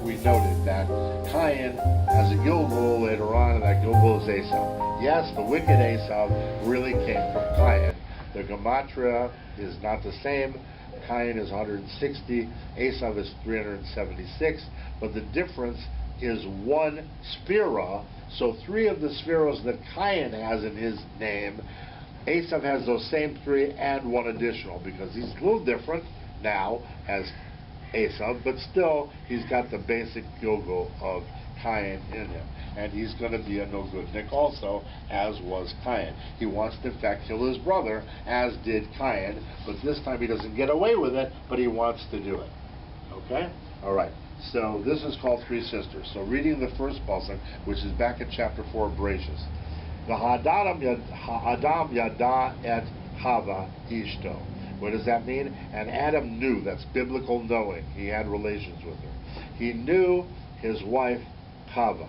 We noted that Cain has a Gilgal later on, and that Gilgal is Esau. Yes, the wicked Esau really came from Cain. The gematria is not the same. Cain is 160, Esau is 376, but the difference is one sphera. So three of the spheros that Cain has in his name, Esau has those same three and one additional, because he's a little different now as Esau, but still he's got the basic Gilgal of Cain in him, and he's going to be a no-good-nick also, as was Cain. He wants to in fact kill his brother, as did Cain, but this time he doesn't get away with it, but he wants to do it. Okay? All right. So this is called Three Sisters. So reading the first pasuk, which is back in chapter 4 of Bereshis. Ha'adam yada et Hava ishto. What does that mean? And Adam knew, that's biblical knowing. He had relations with her. He knew his wife, Chava.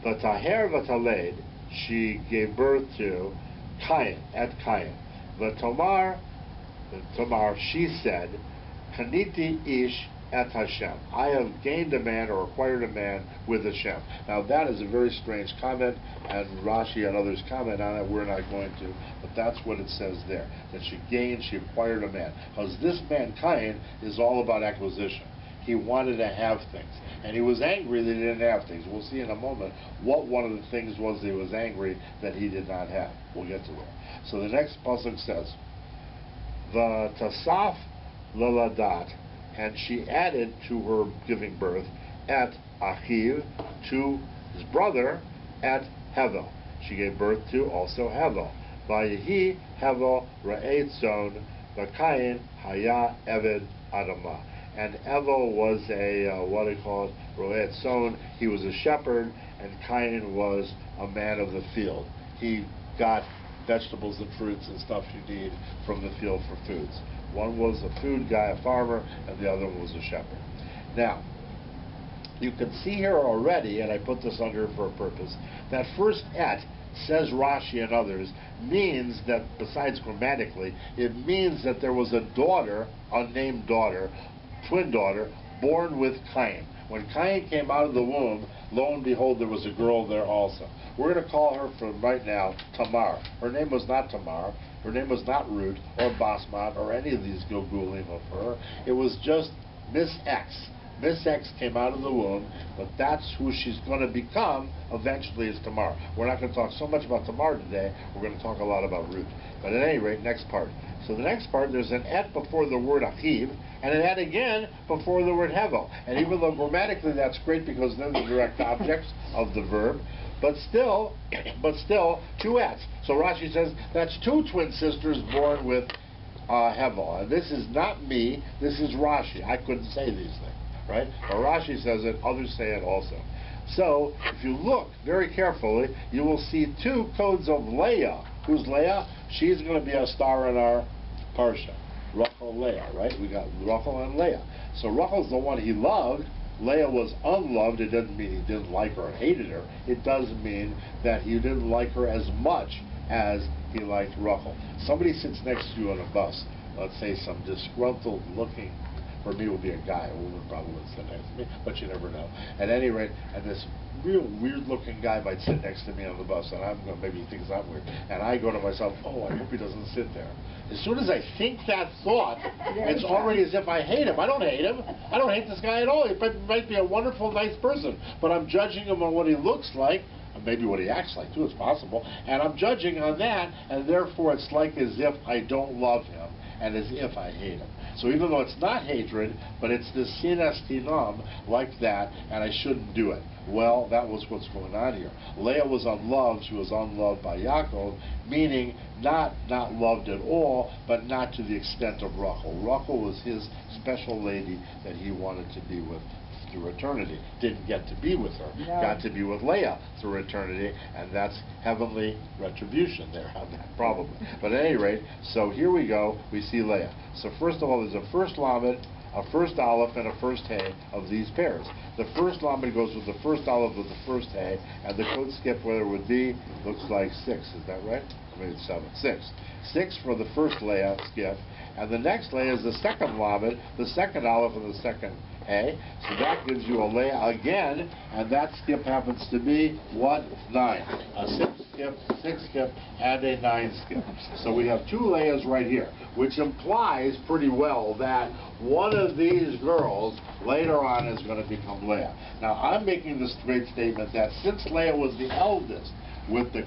V'taher v'taled, she gave birth to Cain, et Cain. V'tomar, she said, Kaniti ish et Hashem. I have gained a man or acquired a man with Hashem. Now that is a very strange comment, and Rashi and others comment on it. We're not going to, but that's what it says there. That she acquired a man. Because this man, Cain, is all about acquisition. He wanted to have things. And he was angry that he didn't have things. We'll see in a moment what one of the things was that he was angry that he did not have. We'll get to that. So the next pasuk says, V'tasaf laladat, and she added to her giving birth, at Achiv, to his brother, at Hevel. She gave birth to also Hevel. Vayehi Hevel ra'etzon, v'Cain haya eved adamah. And Hevel was a, what do you call it, ro'etzon. He was a shepherd, and Cain was a man of the field. He got vegetables and fruits and stuff you need from the field for foods. One was a food guy, a farmer, and the other one was a shepherd. Now, you can see here already, and I put this under for a purpose, that first et, says Rashi and others, means that, besides grammatically, it means that there was a daughter, unnamed daughter, twin daughter, born with Cain. When Cain came out of the womb, lo and behold, there was a girl there also. We're going to call her from right now Tamar. Her name was not Tamar. Her name was not Ruth or Basmat or any of these Gilgulim of her. It was just Miss X. Miss X came out of the womb, but that's who she's going to become eventually is Tamar. We're not going to talk so much about Tamar today. We're going to talk a lot about Ruth. But at any rate, next part. So the next part, there's an et before the word achiv, and an et again before the word hevel. And even though grammatically that's great because they're the direct objects of the verb, but still, two ets. So Rashi says that's two twin sisters born with hevel. And this is not me, this is Rashi. I couldn't say these things, right? But Rashi says it, others say it also. So if you look very carefully, you will see two codes of Leah. Who's Leah? She's going to be a star in our parsha. Rochel, Leah, right? We got Rochel and Leah. So Rochel's the one he loved. Leah was unloved. It doesn't mean he didn't like her and hated her. It does mean that he didn't like her as much as he liked Rochel. Somebody sits next to you on a bus, let's say some disgruntled looking, for me it would be a guy, a woman probably would sit next to me, but you never know. At any rate, and this real weird looking guy might sit next to me on the bus, and I'm going, maybe he thinks I'm weird, and I go to myself, oh, I hope he doesn't sit there. As soon as I think that thought, it's already as if I hate him. I don't hate him. I don't hate this guy at all. He might be a wonderful, nice person, but I'm judging him on what he looks like, and maybe what he acts like too, it's possible, and I'm judging on that, and therefore it's like as if I don't love him. and as if I hate him. So even though it's not hatred, but it's this sinas tinam, like that, and I shouldn't do it. Well, that was what's going on here. Leah was unloved. She was unloved by Yaakov, meaning not loved at all, but not to the extent of Rochel. Rochel was his special lady that he wanted to be with through eternity. Didn't get to be with her. Yeah. Got to be with Leah through eternity, and that's heavenly retribution there on that, probably. But at any rate, so here we go. We see Leah. So first of all, there's a first lamed, a first aleph, and a first hay of these pairs. The first lamed goes with the first aleph with the first hay, and the code skip, where it would be, looks like 6. Is that right? Maybe it's 7. 6. 6 for the first Leah skip, and the next Leah is the second lamed, the second aleph, and the second hay. So that gives you a Leah again, and that skip happens to be what? 9. A 6 skip, and a 9 skip. So we have 2 Leahs right here, which implies pretty well that one of these girls later on is going to become Leah. Now I'm making this great statement that since Leah was the eldest with the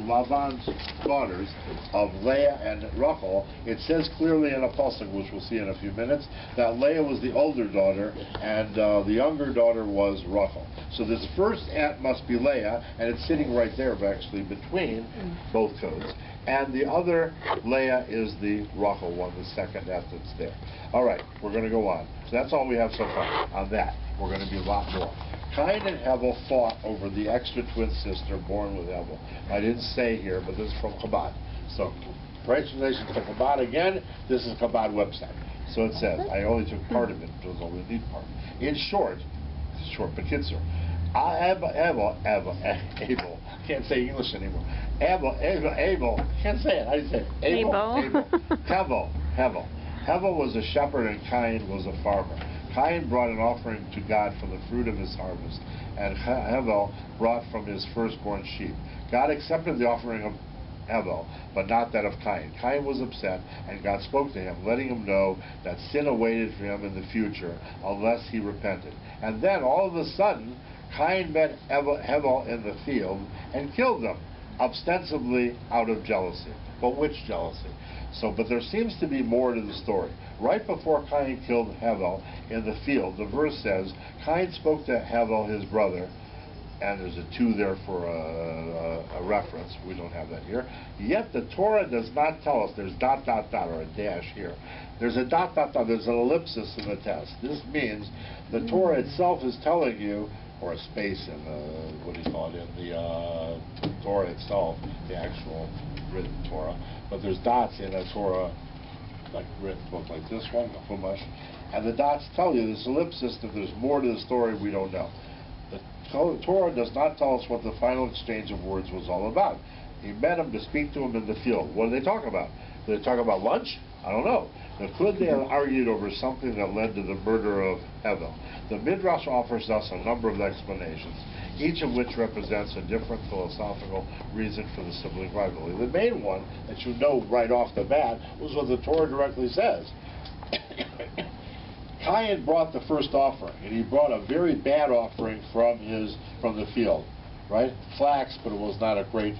Lavan's daughters of Leah and Rochel, it says clearly in a pasuk, which we'll see in a few minutes, that Leah was the older daughter and the younger daughter was Rochel. So this first aunt must be Leah, and it's sitting right there actually between both codes. And the other Leah is the Rochel one, the second aunt that's there. All right, we're going to go on. So that's all we have so far on that. We're going to be a lot more. Cain and Hevel fought over the extra twin sister born with Hevel. I didn't say here, but this is from Chabad. So, congratulations to Chabad again. This is Chabad website. So it says, I only took part of it, because I only need part. In short, but Kitzer, Abel, can't say English anymore. Abel, can't say it. How do you say it? Hevel. Hevel was a shepherd and Cain was a farmer. Cain brought an offering to God from the fruit of his harvest, and Hevel brought from his firstborn sheep. God accepted the offering of Hevel, but not that of Cain. Cain was upset, and God spoke to him, letting him know that sin awaited for him in the future unless he repented. And then, all of a sudden, Cain met Hevel in the field and killed him, ostensibly out of jealousy. But which jealousy? But there seems to be more to the story. Right before Cain killed Hevel in the field, the verse says, Cain spoke to Hevel, his brother, and there's a 2 there for a reference. We don't have that here. Yet the Torah does not tell us. There's ... or a dash here. There's a ... There's an ellipsis in the test. This means the Torah itself is telling you, or a space in the, what do you call it, in the Torah itself, the actual written Torah. But there's dots in a Torah, like written book like this one, the Chumash, and the dots tell you, this ellipsis, that there's more to the story we don't know. The Torah does not tell us what the final exchange of words was all about. He met him to speak to him in the field. What did they talk about? Did they talk about lunch? I don't know. Could they have argued over something that led to the murder of Hevel? The Midrash offers us a number of explanations, each of which represents a different philosophical reason for the sibling rivalry. The main one that you know right off the bat was what the Torah directly says. Cain brought the first offering, and he brought a very bad offering from the field, right? Flax, but it was not a great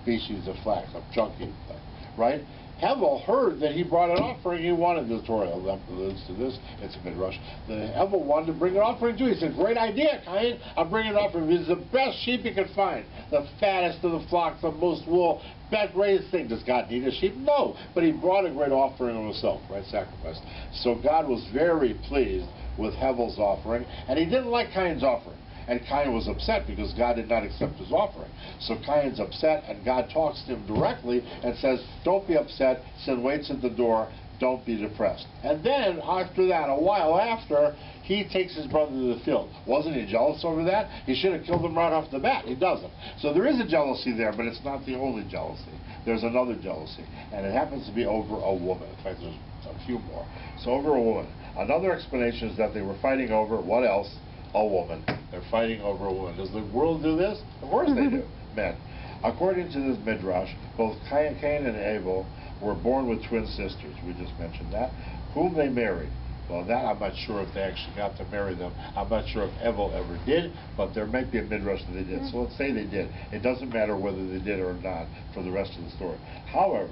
species of flax, a chunky thing, right? Hevel heard that he brought an offering. He wanted, the Torah alludes to this. It's a midrash. Hevel wanted to bring an offering too. He said, "Great idea, Cain. I'm bringing an offering. It's the best sheep you can find, the fattest of the flocks, the most wool, best greatest thing. Does God need a sheep? No. But he brought a great offering of himself, right? Sacrifice. So God was very pleased with Hevel's offering, and he didn't like Cain's offering. And Cain was upset because God did not accept his offering. So Cain's upset, and God talks to him directly and says, don't be upset, sin waits at the door, don't be depressed. And then, after that, a while after, he takes his brother to the field. Wasn't he jealous over that? He should have killed him right off the bat. He doesn't. So there is a jealousy there, but it's not the only jealousy. There's another jealousy, and it happens to be over a woman. In fact, there's a few more. So over a woman. Another explanation is that they were fighting over, what else? A woman. They're fighting over a woman. Does the world do this? Of course they do. Men. According to this midrash, both Cain and Abel were born with twin sisters. We just mentioned that. Whom they married. Well, that I'm not sure if they actually got to marry them. I'm not sure if Abel ever did, but there might be a midrash that they did. So let's say they did. It doesn't matter whether they did or not for the rest of the story. However,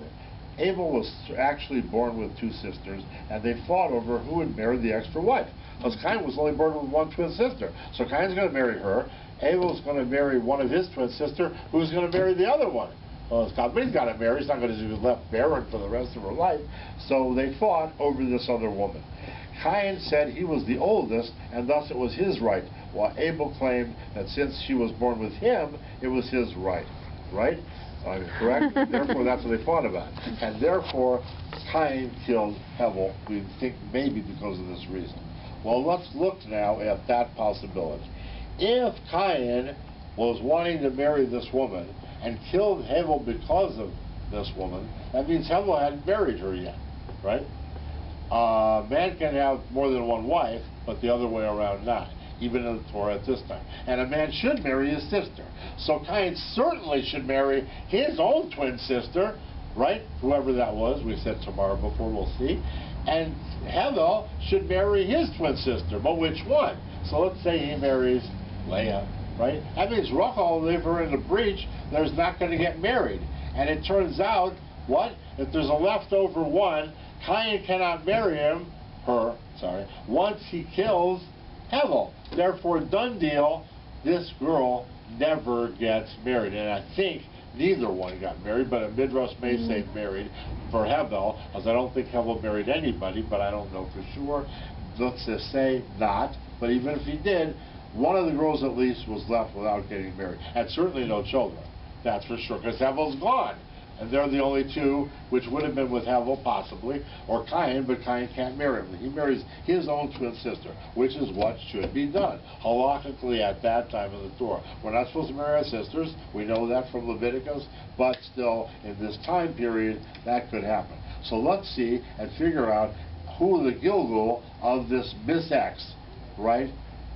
Abel was actually born with two sisters, and they fought over who would marry the extra wife. Because Cain was only born with one twin sister. So Cain's going to marry her. Abel's going to marry one of his twin sister, who's going to marry the other one. Well, he's got to marry. He's not going to be left barren for the rest of her life. So they fought over this other woman. Cain said he was the oldest, and thus it was his right, while Abel claimed that since she was born with him, it was his right. Right? Correct? Therefore, that's what they fought about. And therefore, Cain killed Hevel, we think maybe because of this reason. Well, let's look now at that possibility. If Cain was wanting to marry this woman and killed Hevel because of this woman, that means Hevel hadn't married her yet, right? Man can have more than one wife, but the other way around not, even in the Torah at this time. And a man should marry his sister. So Cain certainly should marry his own twin sister, right? Whoever that was, we said tomorrow before, we'll see. And Hevel should marry his twin sister, but which one? So let's say he marries Leah, right? That means Rochel, if we're in the breach, there's not going to get married. And it turns out, what? If there's a leftover one, Cain cannot marry her, once he kills Hevel. Therefore, done deal, this girl never gets married. And I think neither one got married, but a midrash may say married for Hevel, as I don't think Hevel married anybody, but I don't know for sure. Let's just say not, but even if he did, one of the girls at least was left without getting married, and certainly no children. That's for sure, because Hevel's gone. And they're the only two which would have been with Hevel, possibly, or Cain, but Cain can't marry him. He marries his own twin sister, which is what should be done, halakhically at that time in the Torah. We're not supposed to marry our sisters. We know that from Leviticus, but still, in this time period, that could happen. So let's see and figure out who the Gilgul of this Misex, right,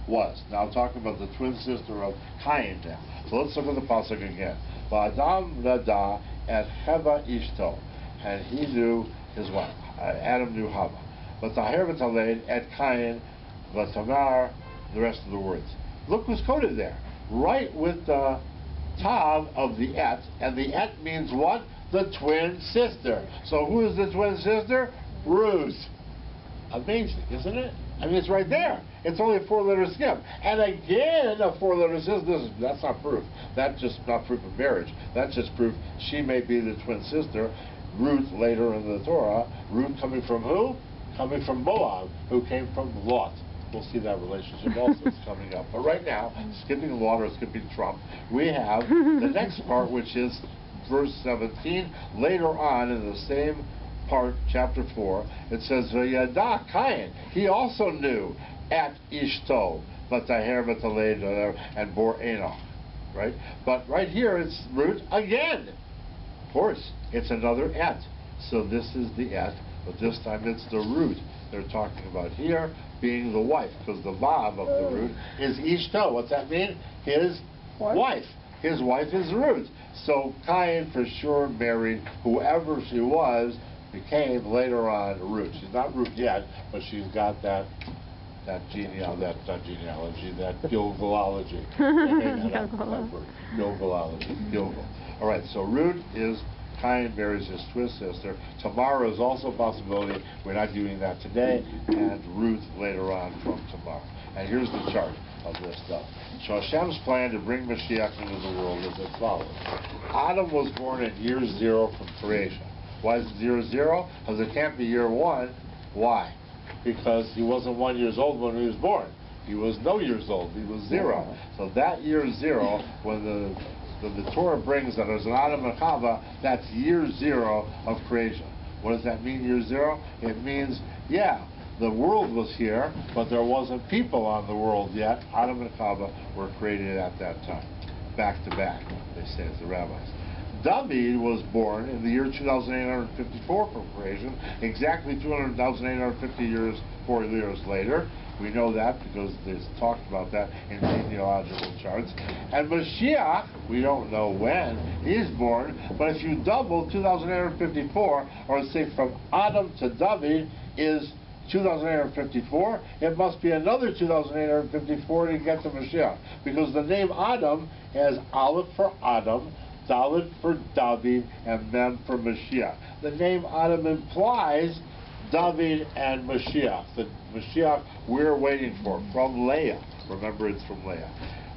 was. Now, I'm talking about the twin sister of Cain now. So let's look at the pasuk again. Va'adam Nada at Heva Ishto, and he knew his wife. Adam knew Hava. But Taher v'Taled at Cain v'Tamar, the rest of the words. Look who's coded there, right with the Tav of the Et, and the Et means what? The twin sister. So who is the twin sister? Ruth. Amazing, isn't it? I mean, it's right there. It's only a four-letter skip. And again, a four-letter sister. That's not proof. That's just not proof of marriage. That's just proof she may be the twin sister. Ruth, later in the Torah. Ruth coming from who? Coming from Moab, who came from Lot. We'll see that relationship also is coming up. But right now, skipping Lot or skipping Trump, we have the next part, which is verse 17. Later on in the same part, chapter 4, it says, V'yada Cain, he also knew at Ishto, V'taher v'taled, and bore Enoch, right? But right here, it's Ruth again. Of course, it's another Et. So this is the Et, but this time it's the root they're talking about here, being the wife, because the Vav of the root is Ishto. What's that mean? His wife. His wife is Ruth. So Cain for sure married whoever she was, became later on Ruth. She's not Ruth yet, but she's got that genealogy, that Gilgalology. Gilgalology. Gilgal. All right, so Ruth is Cain marries his twin sister. Tamar is also a possibility. We're not doing that today. And Ruth later on from Tamar. And here's the chart of this stuff. So Hashem's plan to bring Mashiach into the world is as follows. Adam was born in year 0 from creation. Why is it 0, 0? Because it can't be year 1. Why? Because he wasn't 1 year old when he was born. He was no years old. He was 0. So that year 0, when the Torah brings that there's an Adam and Chava, that's year 0 of creation. What does that mean, year 0? It means, yeah, the world was here, but there wasn't people on the world yet. Adam and Chava were created at that time, back to back, they say, as the rabbis. David was born in the year 2854 from creation, exactly 200,850 years, 4 years later. We know that because there's talked about that in genealogical charts. And Mashiach, we don't know when he's born, but if you double 2,854, or say from Adam to David is 2,854, it must be another 2,854 to get to Mashiach. Because the name Adam has Aleph for Adam, Dalet for David, and Mem for Mashiach. The name Adam implies David and Mashiach. The Mashiach we're waiting for, from Leah. Remember, it's from Leah.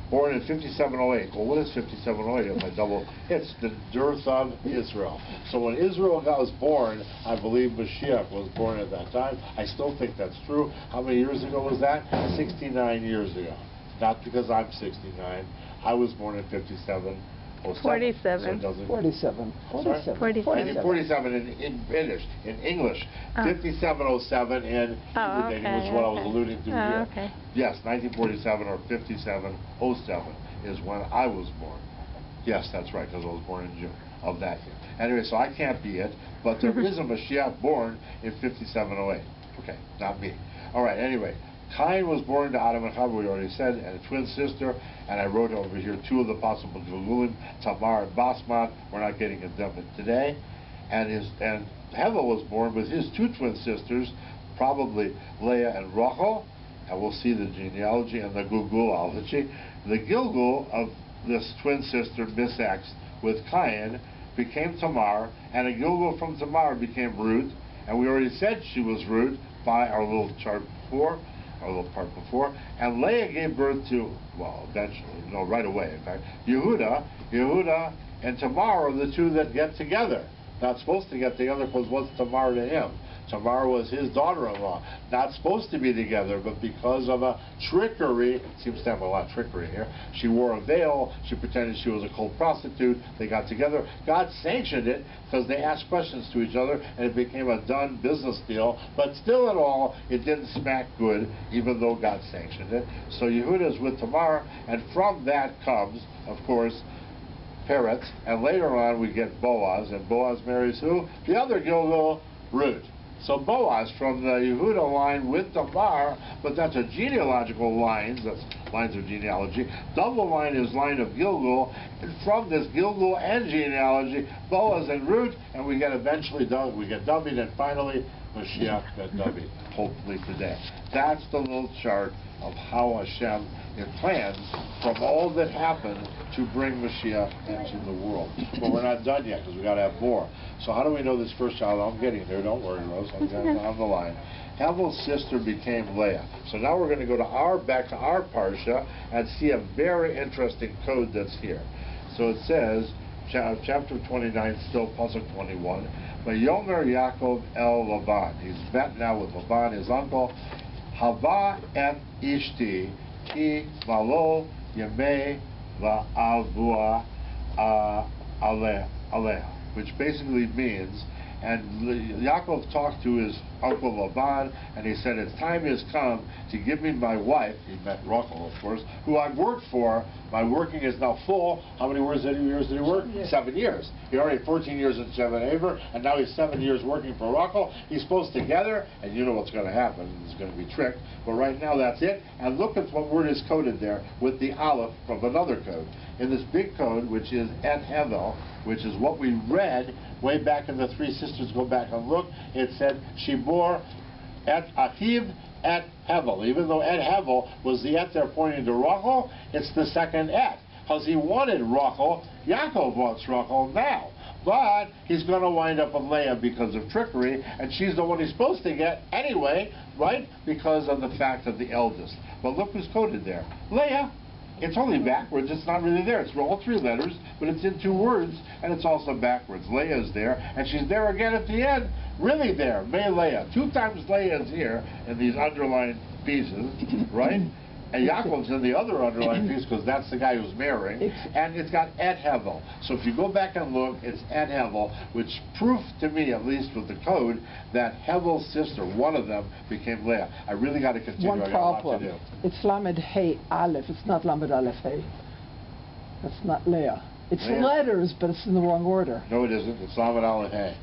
Born in 5708. Well, what is 5708? It's the dearth of Israel. So when Israel was born, I believe Mashiach was born at that time. I still think that's true. How many years ago was that? 69 years ago. Not because I'm 69. I was born in 57. 47. So 47. 47 in English. 5707 in Hebrew dating, which is what I was alluding to here. Okay. Yes, 1947 or 5707 is when I was born. Yes, that's right, because I was born in June of that year. Anyway, so I can't be it, but there is a Mashiach born in 5708. Okay, not me. All right, anyway. Cain was born to Adam and Chava, we already said, and a twin sister, and I wrote over here two of the possible Gilgulim, Tamar and Basmat. We're not getting into them today. And Hevel was born with his two twin sisters, probably Leah and Rochel, and we'll see the genealogy and the Gilgulology. The Gilgul of this twin sister, Misax, with Cain, became Tamar, and a Gilgul from Tamar became Ruth, and we already said she was Ruth by our little chart before. A little part before, and Leah gave birth to, well, eventually, right away, in fact, Yehuda and Tamar are the two that get together. Not supposed to get together because what's Tamar to him? Tamar was his daughter-in-law. Not supposed to be together, but because of a trickery, seems to have a lot of trickery here, she wore a veil, she pretended she was a cold prostitute, they got together. God sanctioned it because they asked questions to each other, and it became a done business deal, but still in all, it didn't smack good, even though God sanctioned it. So Yehuda is with Tamar, and from that comes, of course, Peretz, and later on we get Boaz, and Boaz marries who? The other Gilgal, Ruth. So Boaz from the Yehuda line with Tamar, but that's a genealogical line, that's lines of genealogy. Double line is line of Gilgal, and from this Gilgal and genealogy, Boaz and Ruth, and we get eventually David, and finally Mashiach ben David, hopefully today. That's the little chart of how Hashem plans from all that happened to bring Mashiach into the world. But we're not done yet because we got to have more. So how do we know this first child? I'm getting there. Don't worry, Rose. I'm on the line. Hevel's sister became Leah. So now we're going to go to back to our parsha and see a very interesting code that's here. So it says, chapter 29, still pasuk 21. Vayomer Yaakov el Laban. He's met now with Laban, his uncle. Hava et ishti ki malo yemei va'avua aleha, which basically means, and Yaakov talked to his uncle Laban, and he said, "It's time has come to give me my wife." He met Rochel, of course, who I've worked for. My working is now full. How many years did he work? 7 years. He already had 14 years in Shevan Aver, and now he's 7 years working for Rochel. He's supposed to together, and you know what's going to happen. He's going to be tricked. But right now, that's it. And look at what word is coded there with the aleph from another code. In this big code, which is Et Hevel, which is what we read way back in the Three Sisters, go back and look, it said, she bore Et Achiv Et Hevel. Even though Et Hevel was the Et there pointing to Rochel, it's the second Et. Because he wanted Rochel, Yaakov wants Rochel now. But he's going to wind up with Leah because of trickery, and she's the one he's supposed to get anyway, right? Because of the fact of the eldest. But look who's coded there. Leah. It's only backwards. It's not really there. It's all 3 letters, but it's in 2 words, and it's also backwards. Leah's there, and she's there again at the end. Really there. May Leah. 2 times Leah's here in these underlined pieces, right? And Yaakov's in the other underlined piece because that's the guy who's marrying. And it's got Et Hevel. So if you go back and look, it's Et Hevel, which proof to me, at least with the code, that Hevel's sister, one of them, became Leah. I really got to continue. One problem. It's Lamed Hey Aleph. It's not Lamed Aleph Hey. That's not Leah. It's letters, but it's in the wrong order. No, it isn't. It's Lamed Aleph Hey.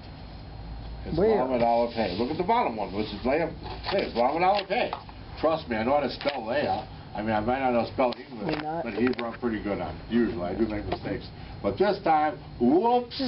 It's Lamed Aleph Hey. Look at the bottom one, which is Leah. Hey, it's Lamed Aleph Hey. Trust me, I know how to spell Leah. I mean, I might not know how to spell English, but Hebrew I'm pretty good on. Usually, I do make mistakes. But this time, whoops.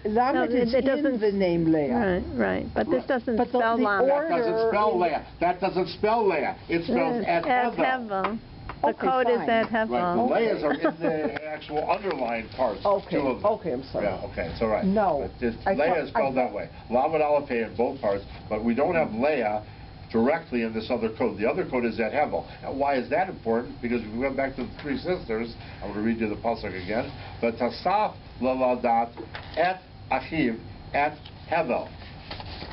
Lamed is in the name Leah. Right. But this doesn't spell Lamed. That doesn't spell Leah. That doesn't spell Leah. It spells Et Hevel. The Okay, code is fine. at Right, the Hevel. Leahs are in the actual underlined parts. Okay, Two of them. okay, I'm sorry. Yeah, okay, it's all right. No, But it's, I Leah thought- is spelled that way. Lamed Aleph Hey in both parts, but we don't have Leah directly in this other code. The other code is at Hevel. And why is that important? Because if we went back to the three sisters, I'm going to read you the pasuk again. But Tasaf Laladat et Achiv at Hevel.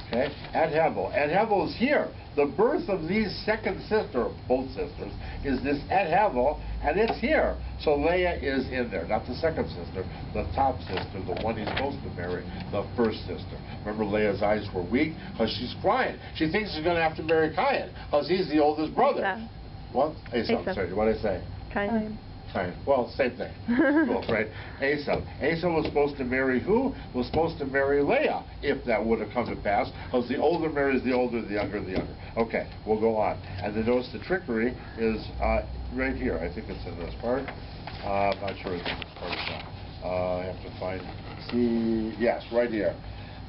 Okay, at Hevel. And Hevel is here. The birth of these second sister, both sisters, is this at Hevel, and it's here. So Leah is in there, not the second sister, the top sister, the one he's supposed to marry, the first sister. Remember, Leah's eyes were weak because she's crying. She thinks she's going to have to marry Cain because he's the oldest brother. Esau. What? Esau. Esau. Sorry, what did I say? Kind Fine. Well, same thing. Cool, right? Esau. Esau was supposed to marry who? Was supposed to marry Leah, if that would have come to pass, because the older marries the older, the younger the younger. Okay, we'll go on. And then notice the trickery is right here. I think it's in this part. I'm not sure it's in this part or not. I have to find. See, yes, right here.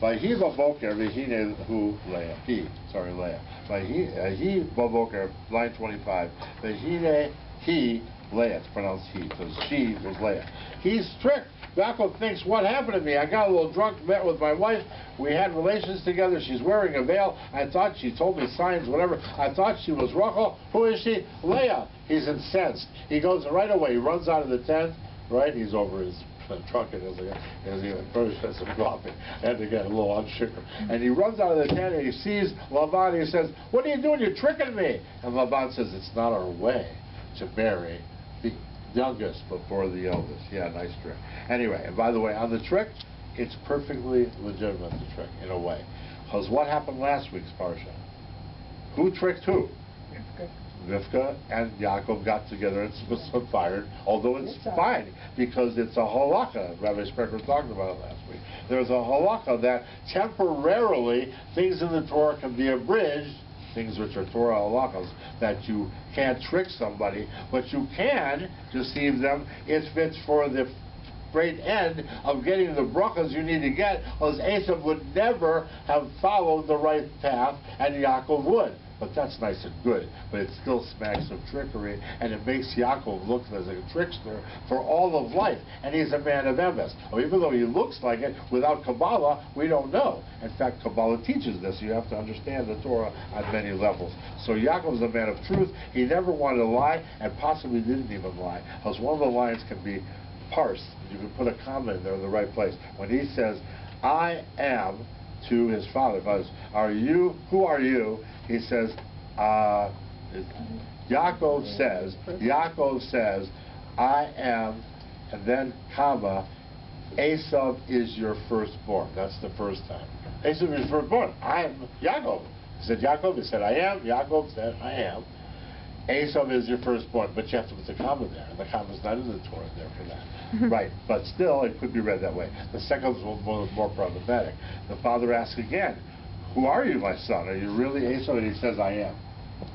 Vayhi b'boker v'hine hu Leah. Leah. Vayhi b'boker, line 25. V'hine he Leah. It's pronounced he, because she was Leah. He's tricked. Yaakov thinks, what happened to me? I got a little drunk, met with my wife. We had relations together. She's wearing a veil. I thought she told me signs, whatever. I thought she was Rochel. Who is she? Leah. He's incensed. He goes right away. He runs out of the tent. Right? He's over his drunkenness again. He first has some coffee and to get a little unshaken. And he runs out of the tent and he sees Laban. And he says, what are you doing? You're tricking me. And Laban says, it's not our way to marry the youngest before the eldest. Yeah, nice trick. Anyway, and by the way, on the trick, it's perfectly legitimate, the trick, in a way. Because what happened last week's parsha? Who tricked who? Rivka and Yaakov got together and was fired, although it's fine, because it's a halakha. Rabbi Sprecher talked about it last week. There's a halakha that temporarily things in the Torah can be abridged, things which are Torah halachas, that you can't trick somebody, but you can deceive them if it's for the great end of getting the brachas you need to get, because Esau would never have followed the right path, and Yaakov would. But that's nice and good, but it still smacks of trickery, and it makes Yaakov look as a trickster for all of life, and he's a man of emes. Even though he looks like it, without Kabbalah, we don't know. In fact, Kabbalah teaches this. You have to understand the Torah on many levels. So Yaakov's a man of truth. He never wanted to lie, and possibly didn't even lie, because one of the lines can be parsed. You can put a comma in there in the right place. When he says, I am, to his father, are you, who are you? He says, Yaakov says, I am, and then comma, Esau is your firstborn. That's the first time. Esau is your firstborn. I am Yaakov. He said Yaakov. He said I am. Yaakov said I am. Esau is your firstborn, but you have to put the comma there. And the comma is not in the Torah there for that. Right, but still, it could be read that way. The second was more problematic. The father asks again, who are you, my son? Are you really Esau? And he says, I am.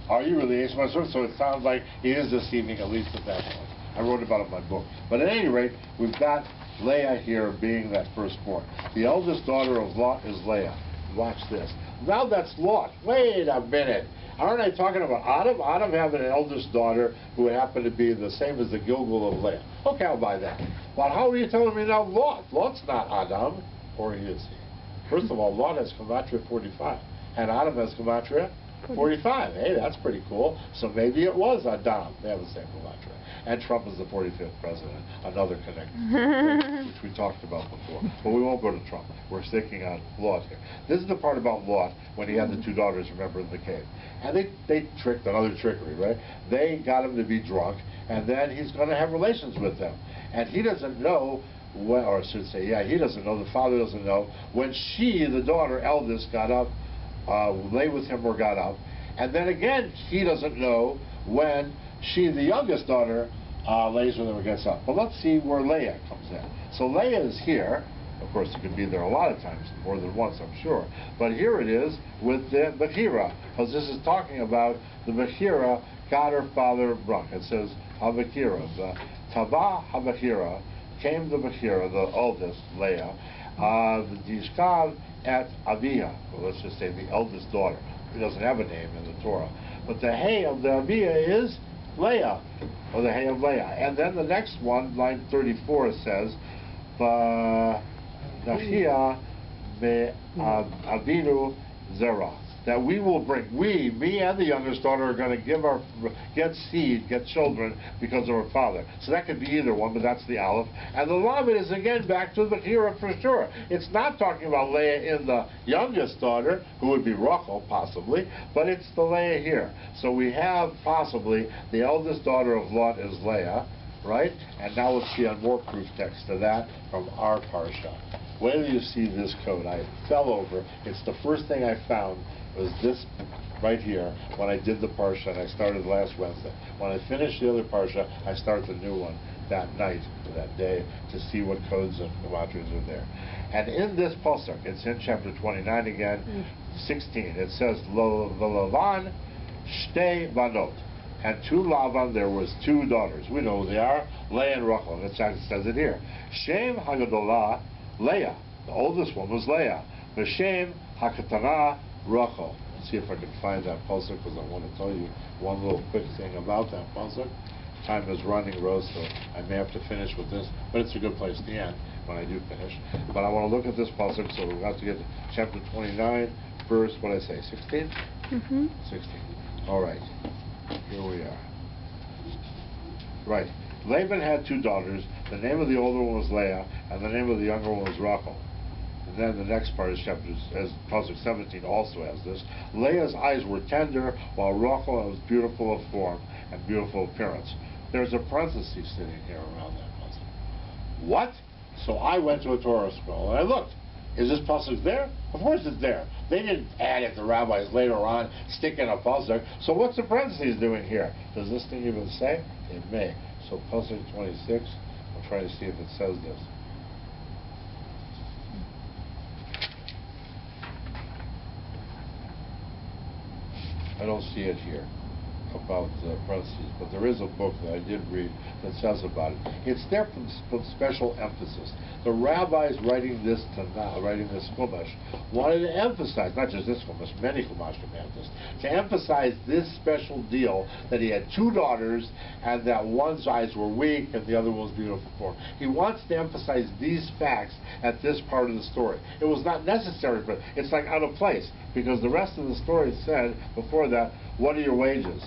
Are you really Esau, my son? So it sounds like he is deceiving, at least at that point. I wrote about it in my book. But at any rate, we've got Leah here being that firstborn. The eldest daughter of Lot is Leah. Watch this. Now that's Lot. Wait a minute. Aren't I talking about Adam? Adam having an eldest daughter who happened to be the same as the Gilgal of Leah. Okay, I'll buy that. But how are you telling me now Lot? Lot's not Adam, or is he? First of all, Lot has Gematria 45, and Adam has Gematria 45. Hey, that's pretty cool. So maybe it was Adam. They have the same Gematria. And Trump is the 45th president, another connection, which we talked about before. But we won't go to Trump. We're sticking on Lot here. This is the part about Lot when he had the two daughters, remember, in the cave. And they tricked, another trickery, right? They got him to be drunk, and then he's going to have relations with them. And he doesn't know, or I should say, yeah, he doesn't know, the father doesn't know, when she, the daughter, eldest, got up, lay with him or got up. And then again, he doesn't know when she, the youngest daughter, lays with him or gets up. But let's see where Leah comes in. So Leah is here. Of course, it could be there a lot of times, more than once, I'm sure. But here it is with the Bechira, because this is talking about the Bechira got her father drunk. It says HaBechira, the Taba HaBechira, came the Bechira, the oldest, Leah, the Dishkav at Avia, well, let's just say the eldest daughter. He doesn't have a name in the Torah. But the Hey of the Avia is Leah, or the hay of Leah. And then the next one, line 34, says, V'nachia me'avinu zera. That we will bring, me and the youngest daughter are going to get seed, get children because of her father. So that could be either one, but that's the Aleph. And the Lamed is again back to the Chira for sure. It's not talking about Leah in the youngest daughter, who would be Rochel possibly, but it's the Leah here. So we have possibly the eldest daughter of Lot is Leah, right? And now let's see on more proof text to that from our Parsha. Wait till you see this code. I fell over. It's the first thing I found. Was this right here when I did the Parsha, and I started last Wednesday. When I finished the other Parsha, I start the new one that night, that day, to see what codes and gematrias are there. And in this pasuk, it's in chapter 29 again, 16, it says, Lavan shtei banot. And to Lavan there was two daughters. We know who they are, Leah and Rochel. And it says it here. Shem hagadolah, Leah. The oldest one was Leah. V'shem hakatana, Rochel. Let's see if I can find that pasuk, because I want to tell you one little quick thing about that pasuk. Time is running, Rose, so I may have to finish with this, but it's a good place to end when I do finish. But I want to look at this pasuk, so we'll have to get to chapter 29, verse, what did I say, 16? Mm-hmm. 16. All right. Here we are. Right. Laban had two daughters. The name of the older one was Leah, and the name of the younger one was Rochel. And then the next part of chapter, as pasuk 17 also has this. Leah's eyes were tender, while Rochel was beautiful of form and beautiful appearance. There's a parenthesis sitting here around that pasuk. What? So I went to a Torah scroll and I looked. Is this pasuk there? Of course it's there. They didn't add it, the rabbis later on, stick in a pasuk. So what's the parentheses doing here? Does this thing even say? It may. So pasuk 26, I'll try to see if it says this. I don't see it here about parentheses, but there is a book that I did read that says about it. It's there for special emphasis. The rabbis writing this chumash wanted to emphasize, not just this chumash, many chumashim have this, to emphasize this special deal that he had two daughters and that one's eyes were weak and the other one was beautiful form. He wants to emphasize these facts at this part of the story. It was not necessary, but it's like out of place, because the rest of the story said before that, what are your wages?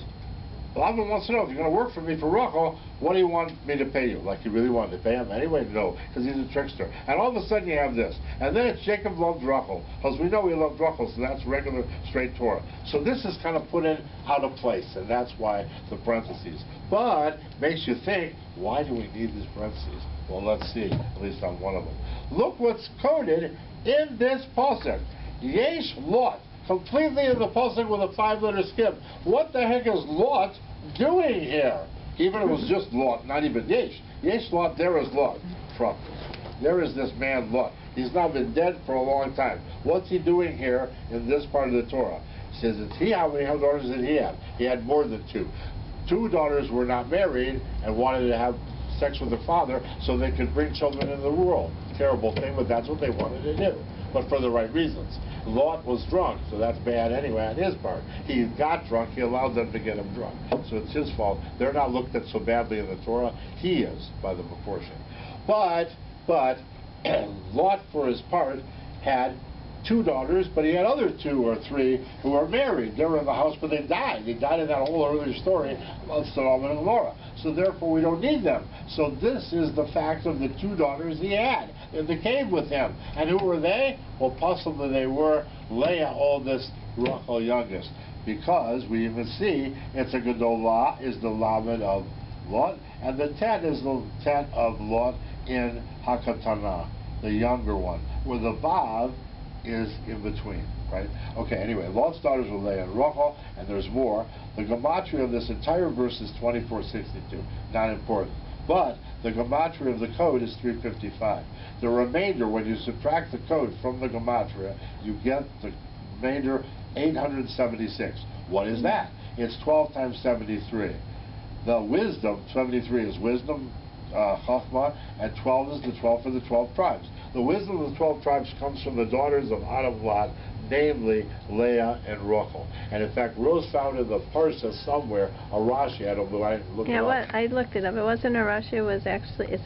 Laban wants to know, if you're going to work for me for Rochel, what do you want me to pay you? Like you really wanted to pay him anyway? No, because he's a trickster. And all of a sudden you have this. And then it's Jacob loved Rochel, because we know he loved Rochel, so that's regular, straight Torah. So this is kind of put in out of place, and that's why the parentheses. But makes you think, why do we need these parentheses? Well, let's see, at least on one of them. Look what's coded in this pasuk. Yesh Lot. Completely in the pasuk with a 5-letter skip. What the heck is Lot doing here? Even if it was just Lot, not even Yesh. Yesh Lot, there is Lot. There is this man Lot. He's now been dead for a long time. What's he doing here in this part of the Torah? He says, how many daughters did he have? He had more than two. Two daughters were not married and wanted to have sex with their father so they could bring children into the world. Terrible thing, but that's what they wanted to do. But for the right reasons. Lot was drunk, so that's bad anyway on his part. He got drunk, he allowed them to get him drunk. So it's his fault. They're not looked at so badly in the Torah. He is, by the proportion. But Lot, for his part, had two daughters, but he had other 2 or 3 who were married. They were in the house, but they died. They died in that whole earlier story of Sodom and Gomorrah. So therefore we don't need them. So this is the fact of the 2 daughters he had in the cave with him. And who were they? Well, possibly they were Leah oldest, Rochel youngest. Because we even see it's a Gedolah is the Lamed of Lot, and the Tet is the Tet of Lot in Hakatana, the younger one, where the Vav is in between, right? Okay, anyway, Lot's daughters were Leah and Rochel, and there's more. The gematria of this entire verse is 2462, not important. But the gematria of the code is 355. The remainder, when you subtract the code from the gematria, you get the remainder 876. What is that? It's 12 times 73. The wisdom, 73 is wisdom, Chachma, and 12 is the 12 for the 12 tribes. The wisdom of the 12 tribes comes from the daughters of Adam, Lot, namely Leah and Rochel. And in fact, Rose found in the Parsha somewhere a Rashi. I don't know. I looked Yeah, it what up. I looked it up. It wasn't a Rashi. It's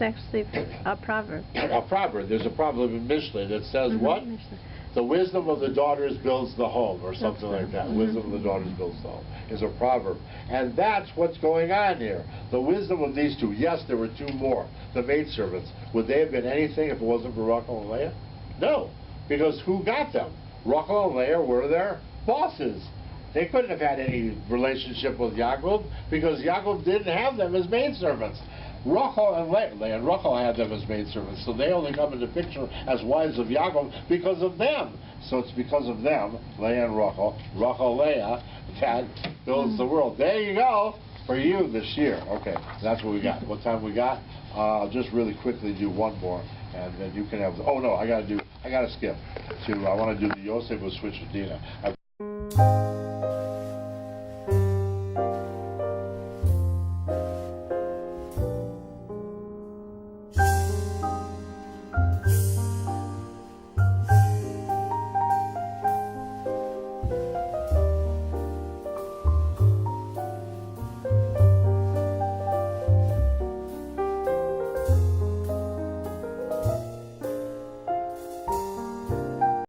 actually a proverb. A proverb. There's a proverb in Mishlei that says what? Mishnah. The wisdom of the daughters builds the home, or something That's like that. right. Wisdom of the daughters builds the home is a proverb. And that's what's going on here. The wisdom of these two. Yes, there were two more. The maidservants. Would they have been anything if it wasn't for Rachel and Leah? No. Because who got them? Rachel and Leah were their bosses. They couldn't have had any relationship with Yaakov because Yaakov didn't have them as maidservants. Rochel and Leah and Rochel had them as maidservants, so they only come into picture as wives of Yaakov because of them. So it's because of them, Leah and Rochel, Leah, that builds the world. There you go for you this year. Okay, that's what we got. What time we got? I'll just really quickly do one more, and then you can have. Oh no, I gotta skip. I want to do the Yosef with switch with Dina.